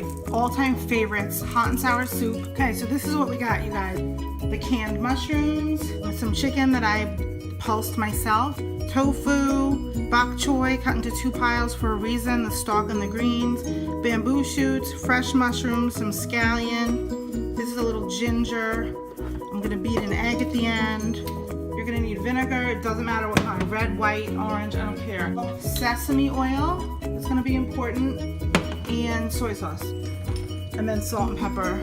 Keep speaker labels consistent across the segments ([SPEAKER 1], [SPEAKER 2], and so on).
[SPEAKER 1] my all-time favorites, hot and sour soup. Okay, so this is what we got, you guys. The canned mushrooms, some chicken that I pulsed myself, tofu, bok choy cut into 2 piles for a reason, the stalk and the greens, bamboo shoots, fresh mushrooms, some scallion. This is a little ginger. I'm gonna beat an egg at the end. You're gonna need vinegar, it doesn't matter what kind, red, white, orange, I don't care. Sesame oil, it's gonna be important, and soy sauce. And then salt and pepper.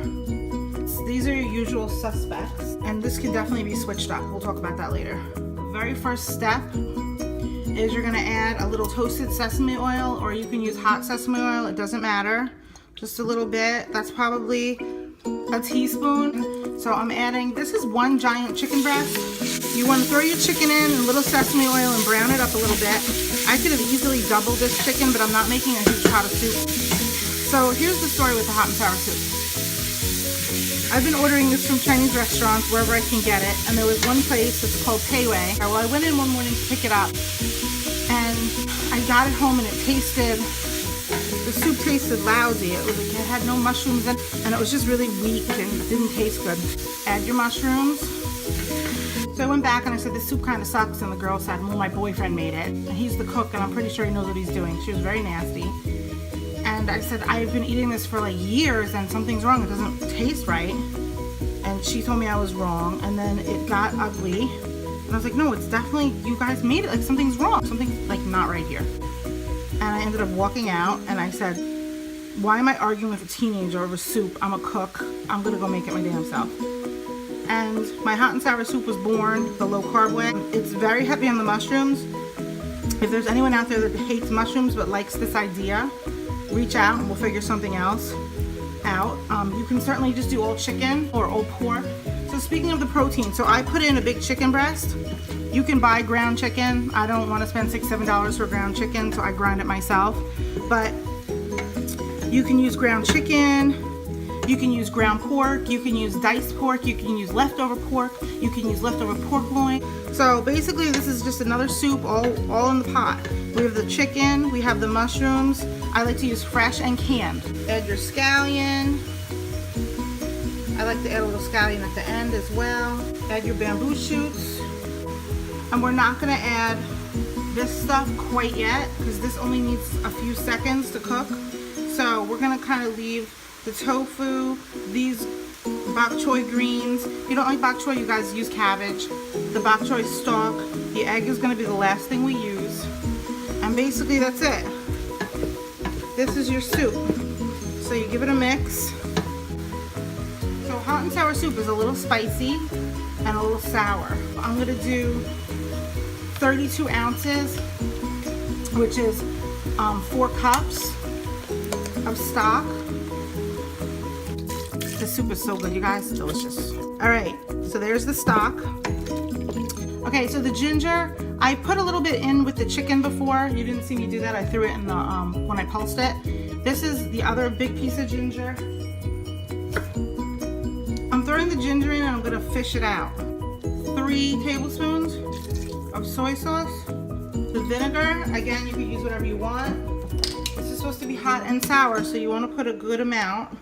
[SPEAKER 1] These are your usual suspects, and this can definitely be switched up. We'll talk about that later. The very first step is you're gonna add a little toasted sesame oil, or you can use hot sesame oil, it doesn't matter. Just a little bit, that's probably a teaspoon. So I'm adding, this is 1 giant chicken breast. You wanna throw your chicken in a little sesame oil and brown it up a little bit. I could have easily doubled this chicken, but I'm not making a huge pot of soup. So here's the story with the hot and sour soup. I've been ordering this from Chinese restaurants wherever I can get it, and there was one place that's called Pei Wei. Well, I went in one morning to pick it up, and I got it home and the soup tasted lousy. It had no mushrooms in it, and it was just really weak and it didn't taste good. Add your mushrooms. So I went back and I said, this soup kind of sucks, and the girl said, well, my boyfriend made it, and he's the cook, and I'm pretty sure he knows what he's doing. She was very nasty. And I said, I've been eating this for like years and something's wrong, it doesn't taste right. And she told me I was wrong, and then it got ugly. And I was like, no, it's definitely, you guys made it, like something's wrong. Something's like not right here. And I ended up walking out and I said, why am I arguing with a teenager over soup? I'm a cook, I'm gonna go make it my damn self. And my hot and sour soup was born the low carb way. It's very heavy on the mushrooms. If there's anyone out there that hates mushrooms but likes this idea, reach out and we'll figure something else out. You can certainly just do all chicken or all pork. So speaking of the protein, so I put in a big chicken breast. You can buy ground chicken. I don't want to spend $6, $7 for ground chicken, so I grind it myself. But you can use ground chicken, you can use ground pork, you can use diced pork, you can use leftover pork, you can use leftover pork loin. So basically this is just another soup all in the pot. We have the chicken, we have the mushrooms. I like to use fresh and canned. Add your scallion. I like to add a little scallion at the end as well. Add your bamboo shoots. And we're not gonna add this stuff quite yet because this only needs a few seconds to cook. So we're gonna kind of leave the tofu, these bok choy greens. If you don't like bok choy, you guys use cabbage. The bok choy stalk. The egg is gonna be the last thing we use. And basically that's it. This is your soup. So you give it a mix. So hot and sour soup is a little spicy and a little sour. I'm gonna do 32 ounces, which is 4 cups of stock. The soup is so good, you guys, it's delicious. All right, so there's the stock. Okay, so the ginger, I put a little bit in with the chicken before. You didn't see me do that. I threw it in the when I pulsed it. This is the other big piece of ginger. I'm throwing the ginger in and I'm gonna fish it out. 3 tablespoons of soy sauce. The vinegar, again, you can use whatever you want. This is supposed to be hot and sour, so you want to put a good amount.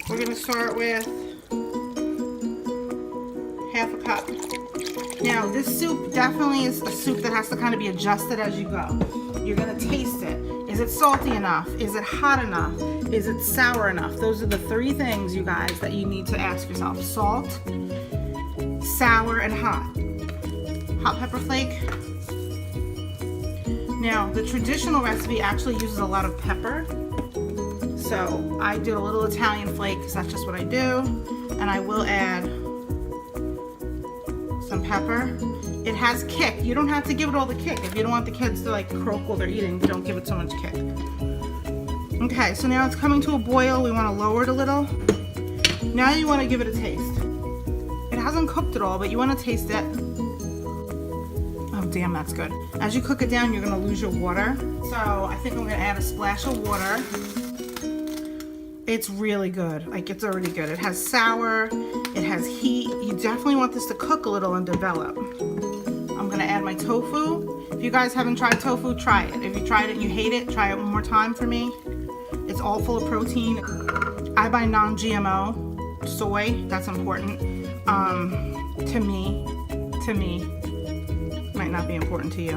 [SPEAKER 1] We're going to start with half a cup. Now, this soup definitely is a soup that has to kind of be adjusted as you go. You're going to taste it. Is it salty enough? Is it hot enough? Is it sour enough? Those are the 3 things, you guys, that you need to ask yourself. Salt, sour, and hot. Hot pepper flake. Now, the traditional recipe actually uses a lot of pepper. So I did a little Italian flake because that's just what I do. And I will add some pepper. It has kick. You don't have to give it all the kick. If you don't want the kids to like croak while they're eating, don't give it so much kick. Okay, so now it's coming to a boil. We want to lower it a little. Now you want to give it a taste. It hasn't cooked at all, but you want to taste it. Oh damn, that's good. As you cook it down, you're gonna lose your water. So I think I'm gonna add a splash of water. It's really good, like it's already good. It has sour, it has heat. You definitely want this to cook a little and develop. I'm gonna add my tofu. If you guys haven't tried tofu, try it. If you tried it and you hate it, try it one more time for me. It's It's all full of protein. I buy non-GMO soy. That's important. To me, might not be important to you.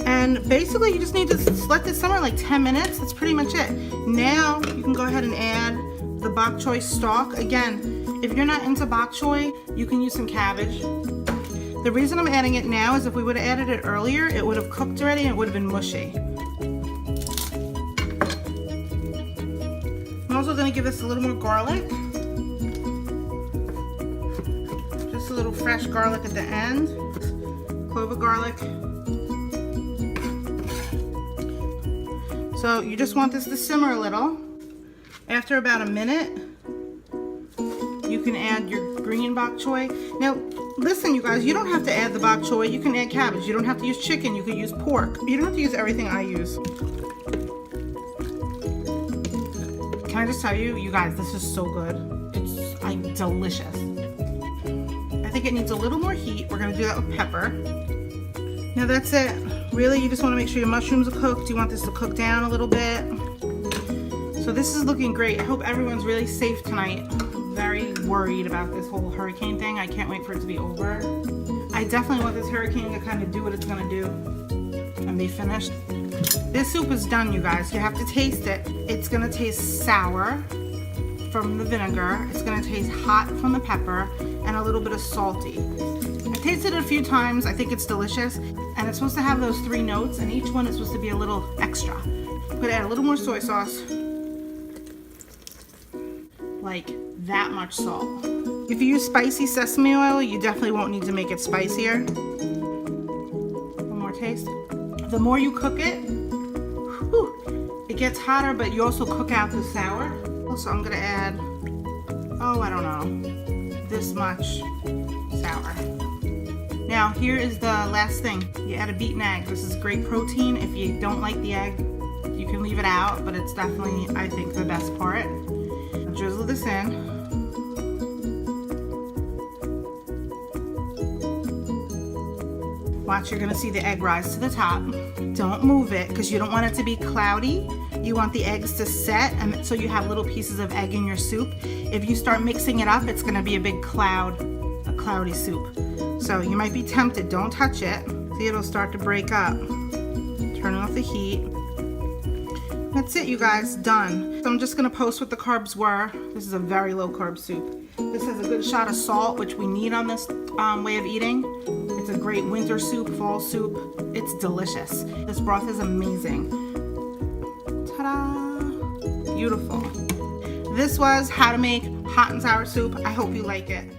[SPEAKER 1] And basically you just need to let this simmer like 10 minutes. That's pretty much it. Now you can go ahead and add the bok choy stock. Again, if you're not into bok choy, you can use some cabbage. The reason I'm adding it now is if we would have added it earlier, it would have cooked already and it would have been mushy. I'm also going to give this a little more garlic. Just a little fresh garlic at the end. Clove of garlic. So you just want this to simmer a little. After about a minute, you can add your green bok choy. Now, listen, you guys, you don't have to add the bok choy. You can add cabbage. You don't have to use chicken. You could use pork. You don't have to use everything I use. Can I just tell you, you guys, this is so good. It's like delicious. I think it needs a little more heat. We're gonna do that with pepper. Now that's it. Really, you just want to make sure your mushrooms are cooked. You want this to cook down a little bit. So this is looking great. I hope everyone's really safe tonight. I'm very worried about this whole hurricane thing. I can't wait for it to be over. I definitely want this hurricane to kind of do what it's gonna do and be finished. This soup is done, you guys. You have to taste it. It's gonna taste sour from the vinegar. It's gonna taste hot from the pepper and a little bit of salty. I tasted it a few times. I think it's delicious. And it's supposed to have those 3 notes, and each one is supposed to be a little extra. I'm gonna add a little more soy sauce. Like that much salt. If you use spicy sesame oil, you definitely won't need to make it spicier. One more taste. The more you cook it, it gets hotter, but you also cook out the sour. So I'm gonna add, I don't know, this much sour. Now here is the last thing. You add a beaten egg. This is great protein. If you don't like the egg, you can leave it out, but it's definitely, I think, the best part. Drizzle this in. Watch, you're gonna see the egg rise to the top. Don't move it because you don't want it to be cloudy. You want the eggs to set, and so you have little pieces of egg in your soup. If you start mixing it up, it's gonna be a big cloud, a cloudy soup. So you might be tempted, don't touch it. See, it'll start to break up. Turn off the heat. That's it, you guys, done. So I'm just gonna post what the carbs were. This is a very low carb soup. This has a good shot of salt, which we need on this way of eating. It's a great winter soup, fall soup. It's delicious. This broth is amazing. Ta-da! Beautiful. This was how to make hot and sour soup. I hope you like it.